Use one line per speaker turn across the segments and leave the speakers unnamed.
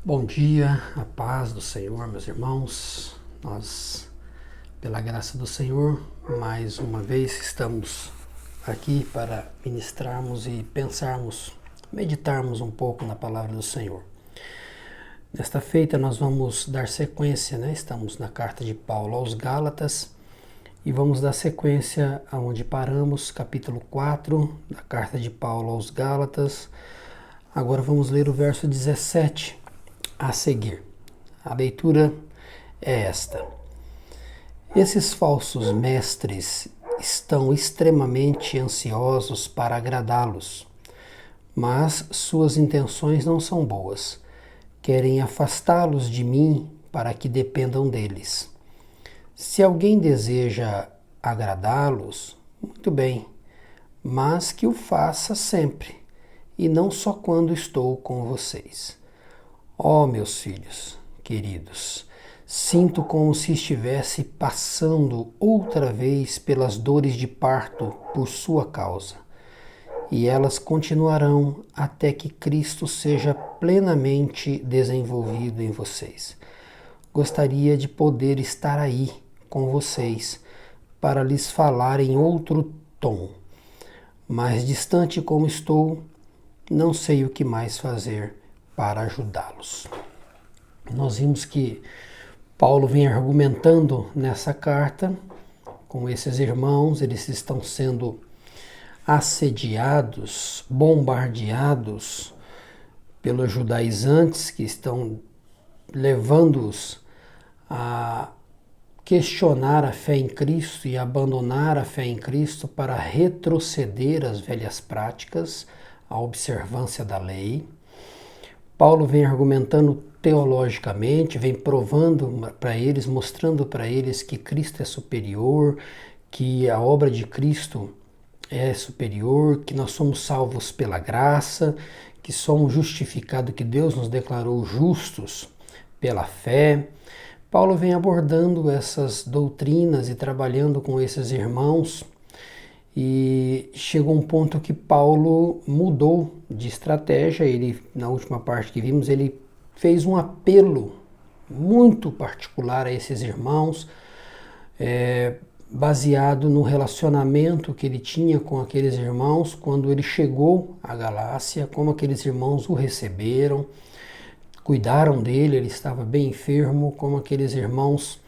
Bom dia, a paz do Senhor, meus irmãos. Nós, pela graça do Senhor, mais uma vez estamos aqui para ministrarmos e pensarmos, meditarmos um pouco na palavra do Senhor. Nesta feita nós vamos dar sequência, Estamos na carta de Paulo aos Gálatas e vamos dar sequência aonde paramos, capítulo 4 da carta de Paulo aos Gálatas. Agora vamos ler o verso 17 a seguir. A leitura é esta: Esses falsos mestres estão extremamente ansiosos para agradá-los, mas suas intenções não são boas. Querem afastá-los de mim para que dependam deles. Se alguém deseja agradá-los, muito bem, mas que o faça sempre, e não só quando estou com vocês. Ó, meus filhos queridos, sinto como se estivesse passando outra vez pelas dores de parto por sua causa, e elas continuarão até que Cristo seja plenamente desenvolvido em vocês. Gostaria de poder estar aí com vocês para lhes falar em outro tom, mas distante como estou, não sei o que mais fazer para ajudá-los. Nós vimos que Paulo vem argumentando nessa carta com esses irmãos. Eles estão sendo assediados, bombardeados pelos judaizantes que estão levando-os a questionar a fé em Cristo e abandonar a fé em Cristo para retroceder às velhas práticas, à observância da lei. Paulo vem argumentando teologicamente, vem provando para eles, mostrando para eles que Cristo é superior, que a obra de Cristo é superior, que nós somos salvos pela graça, que somos justificados, que Deus nos declarou justos pela fé. Paulo vem abordando essas doutrinas e trabalhando com esses irmãos, e chegou um ponto que Paulo mudou de estratégia. Ele, na última parte que vimos, ele fez um apelo muito particular a esses irmãos, baseado no relacionamento que ele tinha com aqueles irmãos quando ele chegou à Galácia, como aqueles irmãos o receberam, cuidaram dele, ele estava bem enfermo, como aqueles irmãos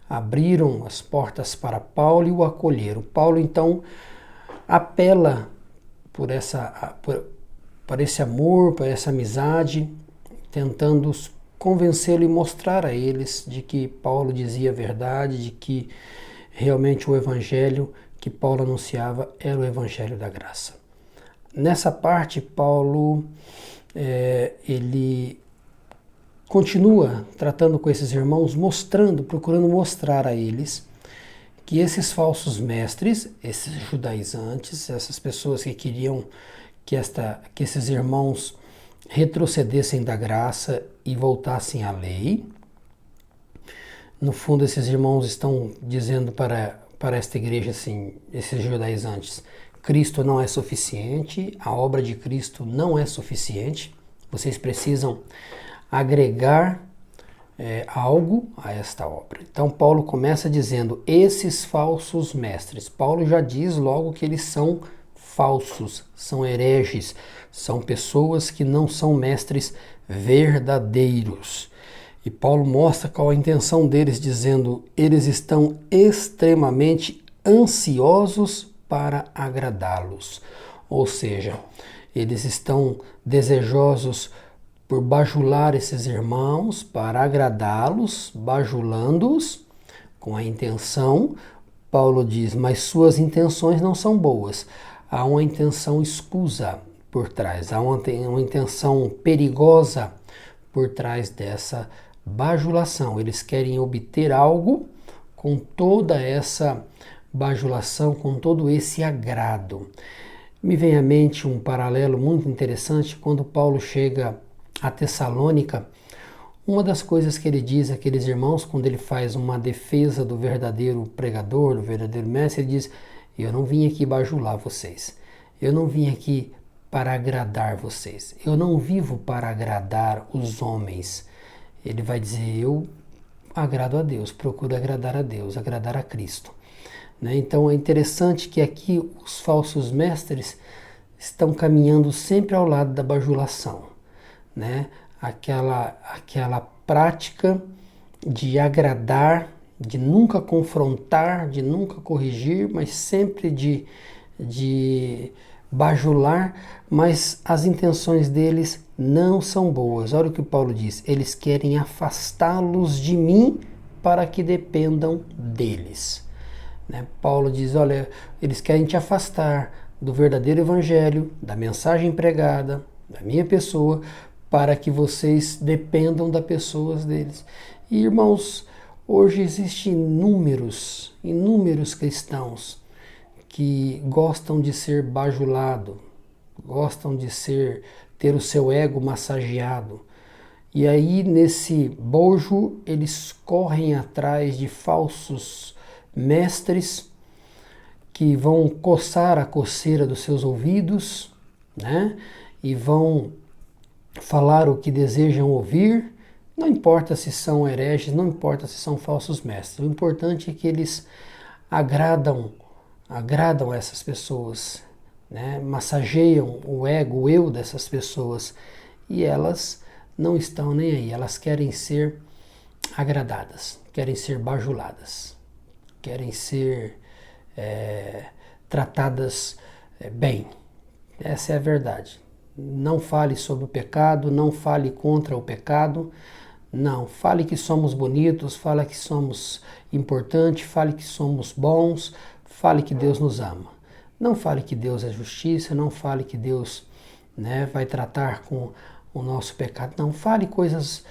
abriram as portas para Paulo e o acolheram. Paulo então apela por esse amor, por essa amizade, tentando convencê-lo e mostrar a eles de que Paulo dizia a verdade, de que realmente o evangelho que Paulo anunciava era o evangelho da graça. Nessa parte, Paulo ele continua tratando com esses irmãos, procurando mostrar a eles que esses falsos mestres, esses judaizantes, essas pessoas que queriam que esses irmãos retrocedessem da graça e voltassem à lei. No fundo, esses irmãos estão dizendo para esta igreja, assim, esses judaizantes: Cristo não é suficiente, a obra de Cristo não é suficiente, vocês precisam agregar algo a esta obra. Então Paulo começa dizendo: esses falsos mestres. Paulo já diz logo que eles são falsos, são hereges, são pessoas que não são mestres verdadeiros. E Paulo mostra qual a intenção deles, dizendo: eles estão extremamente ansiosos para agradá-los. Ou seja, eles estão desejosos por bajular esses irmãos, para agradá-los, bajulando-os com a intenção. Paulo diz: mas suas intenções não são boas. Há uma intenção escusa por trás, há uma intenção perigosa por trás dessa bajulação. Eles querem obter algo com toda essa bajulação, com todo esse agrado. Me vem à mente um paralelo muito interessante quando Paulo chega a Tessalônica. Uma das coisas que ele diz àqueles irmãos, quando ele faz uma defesa do verdadeiro pregador, do verdadeiro mestre, ele diz: eu não vim aqui bajular vocês, eu não vim aqui para agradar vocês. Eu não vivo para agradar os homens. Ele vai dizer, eu agrado a Deus, procuro agradar a Deus, agradar a Cristo. Né? Então é interessante que aqui os falsos mestres estão caminhando sempre ao lado da bajulação. Né? Aquela prática de agradar, de nunca confrontar, de nunca corrigir, mas sempre de bajular, mas as intenções deles não são boas. Olha o que Paulo diz, eles querem afastá-los de mim para que dependam deles. Né? Paulo diz, olha, eles querem te afastar do verdadeiro evangelho, da mensagem pregada, da minha pessoa, para que vocês dependam das pessoas deles. E, irmãos, hoje existem inúmeros cristãos que gostam de ser bajulado, gostam de ter o seu ego massageado. E aí, nesse bojo, eles correm atrás de falsos mestres que vão coçar a coceira dos seus ouvidos, né? E vão falar o que desejam ouvir. Não importa se são hereges, não importa se são falsos mestres. O importante é que eles agradam essas pessoas, né? Massageiam o ego, o eu dessas pessoas, e elas não estão nem aí. Elas querem ser agradadas, querem ser bajuladas, querem ser tratadas bem. Essa é a verdade. Não fale sobre o pecado, não fale contra o pecado, não. Fale que somos bonitos, fale que somos importantes, fale que somos bons, fale que Deus nos ama. Não fale que Deus é justiça, não fale que Deus, né, vai tratar com o nosso pecado. Não, fale coisas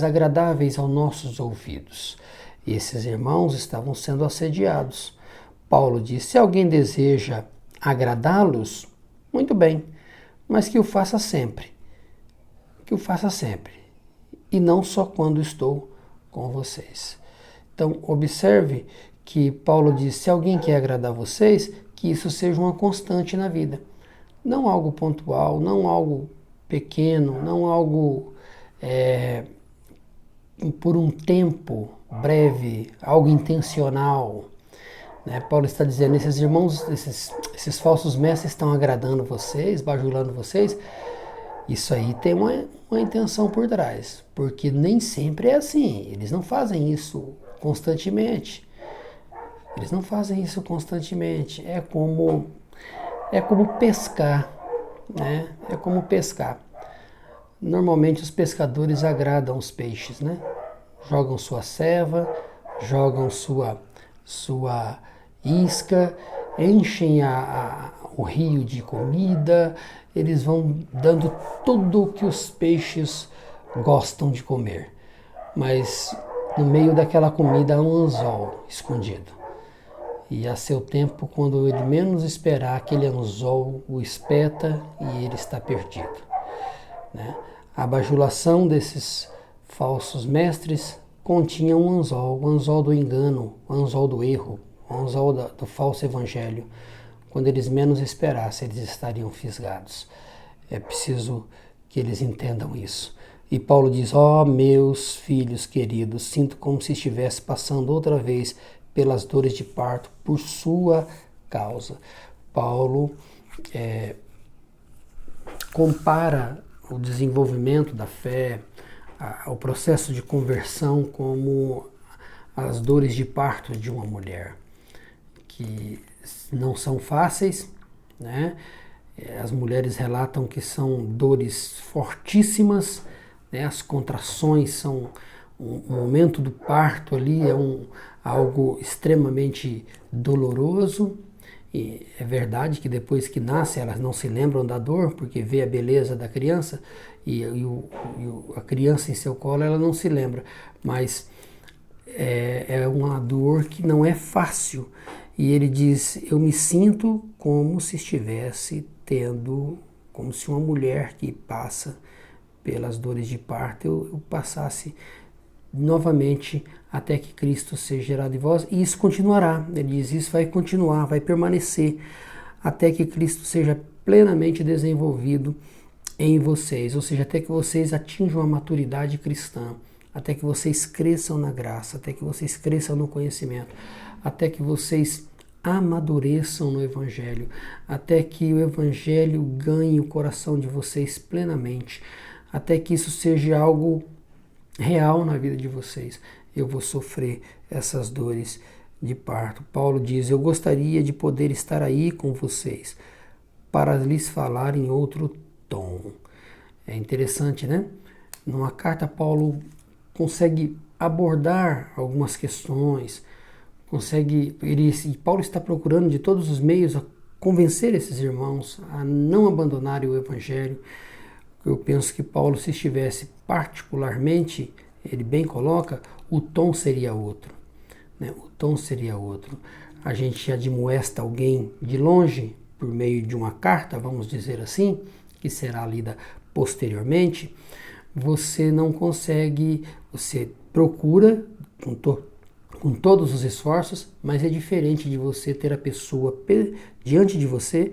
agradáveis aos nossos ouvidos. E esses irmãos estavam sendo assediados. Paulo disse, se alguém deseja agradá-los, muito bem, mas que o faça sempre. Que o faça sempre. E não só quando estou com vocês. Então, observe que Paulo diz, se alguém quer agradar vocês, que isso seja uma constante na vida. Não algo pontual, não algo pequeno, não algo por um tempo breve, algo intencional. Né? Paulo está dizendo, esses irmãos, esses falsos mestres estão agradando vocês, bajulando vocês. Isso aí tem uma intenção por trás, porque nem sempre é assim. Eles não fazem isso constantemente. Eles não fazem isso constantemente. É como pescar, né? É como pescar. Normalmente os pescadores agradam os peixes, né? Jogam sua ceva, jogam sua isca, enchem o rio de comida, eles vão dando tudo o que os peixes gostam de comer. Mas no meio daquela comida há um anzol escondido. E a seu tempo, quando ele menos esperar, aquele anzol o espeta e ele está perdido. Né? A bajulação desses falsos mestres continha um anzol, o anzol do engano, o anzol do erro, o anzol do falso evangelho. Quando eles menos esperassem, eles estariam fisgados. É preciso que eles entendam isso. E Paulo diz, meus filhos queridos, sinto como se estivesse passando outra vez pelas dores de parto por sua causa. Paulo compara o desenvolvimento da fé, o processo de conversão como as dores de parto de uma mulher, que não são fáceis, né? As mulheres relatam que são dores fortíssimas, né? As contrações são um momento do parto ali, algo extremamente doloroso. E é verdade que depois que nasce elas não se lembram da dor, porque vê a beleza da criança e a criança em seu colo ela não se lembra, mas é uma dor que não é fácil. E ele diz, eu me sinto como se estivesse como se uma mulher que passa pelas dores de parto, eu passasse novamente até que Cristo seja gerado em vós, e isso continuará. Ele diz, isso vai continuar, vai permanecer até que Cristo seja plenamente desenvolvido em vocês, ou seja, até que vocês atinjam a maturidade cristã, até que vocês cresçam na graça, até que vocês cresçam no conhecimento, até que vocês amadureçam no Evangelho, até que o Evangelho ganhe o coração de vocês plenamente, até que isso seja algo real na vida de vocês. Eu vou sofrer essas dores de parto. Paulo diz: eu gostaria de poder estar aí com vocês para lhes falar em outro tom. É interessante, né? Numa carta, Paulo consegue abordar algumas questões, Paulo está procurando de todos os meios a convencer esses irmãos a não abandonarem o Evangelho. Eu penso que Paulo, se estivesse particularmente, ele bem coloca, o tom seria outro, né? O tom seria outro. A gente admoesta alguém de longe por meio de uma carta, vamos dizer assim, que será lida posteriormente. Você não consegue, você procura com todos os esforços, mas é diferente de você ter a pessoa diante de você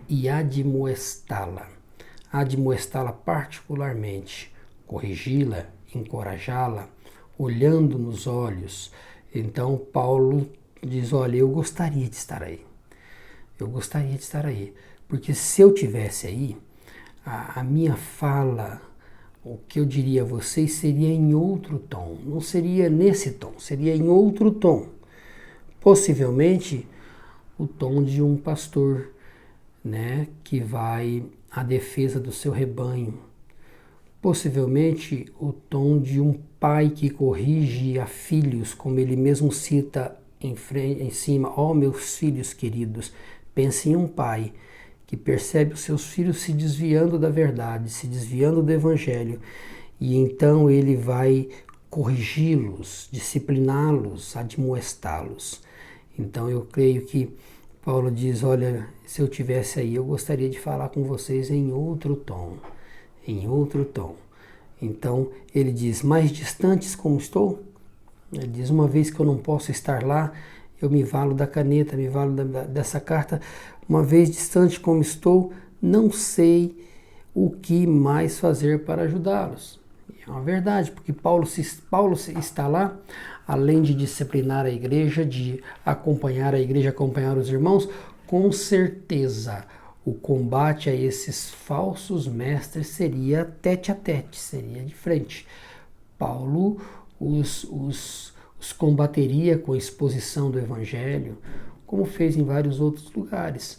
e admoestá-la particularmente, corrigi-la, encorajá-la, olhando nos olhos. Então Paulo diz: olha, eu gostaria de estar aí, porque se eu tivesse aí, a minha fala, o que eu diria a vocês seria em outro tom, não seria nesse tom, seria em outro tom. Possivelmente o tom de um pastor, né, que vai à defesa do seu rebanho. Possivelmente o tom de um pai que corrige a filhos, como ele mesmo cita em cima: ó, meus filhos queridos. Pense em um pai que percebe os seus filhos se desviando da verdade, se desviando do Evangelho, e então ele vai corrigi-los, discipliná-los, admoestá-los. Então eu creio que Paulo diz: olha, se eu tivesse aí, eu gostaria de falar com vocês em outro tom, Então ele diz: mais distantes como estou? Ele diz: uma vez que eu não posso estar lá, eu me valo da caneta, me valo dessa carta. Uma vez distante como estou, não sei o que mais fazer para ajudá-los. É uma verdade, porque Paulo está lá, além de disciplinar a igreja, de acompanhar a igreja, acompanhar os irmãos, com certeza o combate a esses falsos mestres seria tete a tete, seria de frente. Paulo os combateria com a exposição do Evangelho, como fez em vários outros lugares.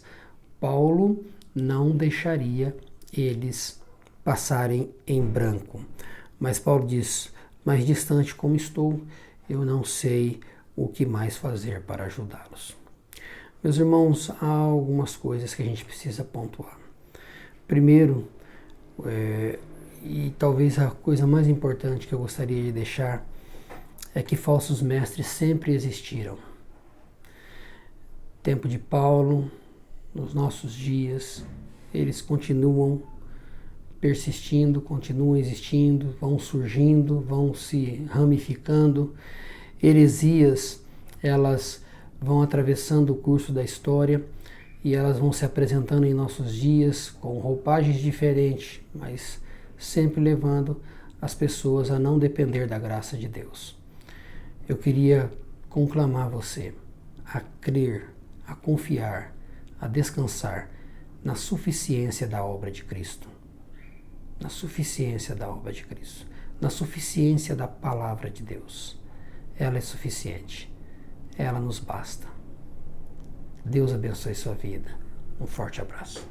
Paulo não deixaria eles passarem em branco. Mas Paulo diz: mais distante como estou, eu não sei o que mais fazer para ajudá-los. Meus irmãos, há algumas coisas que a gente precisa pontuar. Primeiro, e talvez a coisa mais importante que eu gostaria de deixar, é que falsos mestres sempre existiram. Tempo de Paulo, nos nossos dias, eles continuam persistindo, continuam existindo, vão surgindo, vão se ramificando. Heresias, elas vão atravessando o curso da história e elas vão se apresentando em nossos dias com roupagens diferentes, mas sempre levando as pessoas a não depender da graça de Deus. Eu queria conclamar você a crer, a confiar, a descansar na suficiência da obra de Cristo. Na suficiência da obra de Cristo. Na suficiência da palavra de Deus. Ela é suficiente. Ela nos basta. Deus abençoe sua vida. Um forte abraço.